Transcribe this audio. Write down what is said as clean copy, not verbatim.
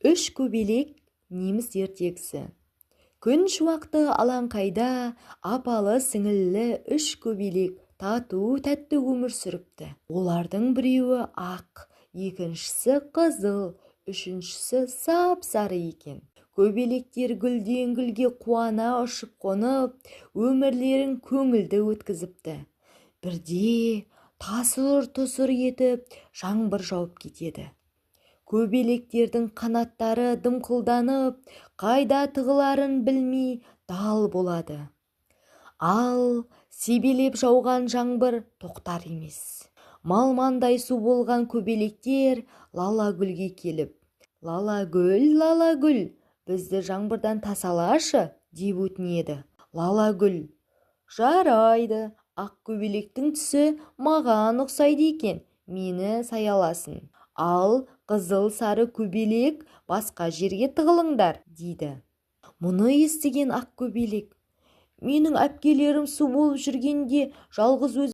Үш көбелек неміс ертегісі. Күн шуақты алаңқайда апалы сіңілі үш көбелек тату-тәтті өмір сүріпті. Олардың біреуі ақ, екіншісі қызыл, үшіншісі сап-сары екен. Көбелектер гүлден гүлге қуана ұшып қонып, өмірлерін көңілді өткізіпті. Бірде тасыр-тұсыр етіп жаңбыр жауып кетеді. Көбелектердің қанаттары дымқылданып, қайда тығыларын білмей дал болады. Ал себелеп жауған жаңбыр тоқтар емес. Малмандай су болған көбелектер Лалагүлге келіп, Лалагүл, бізді жаңбырдан тасалашы, деп өтінеді. Лалагүл: жарайды, ақ көбелектің түсі маған ұқсайды екен, мені саяласын. Ал қызыл сары көбелек басқа жерге тығылыңдар, дейді. Мұны естіген ақ көбелек: менің әпкелерім су болып жүргенде жалғыз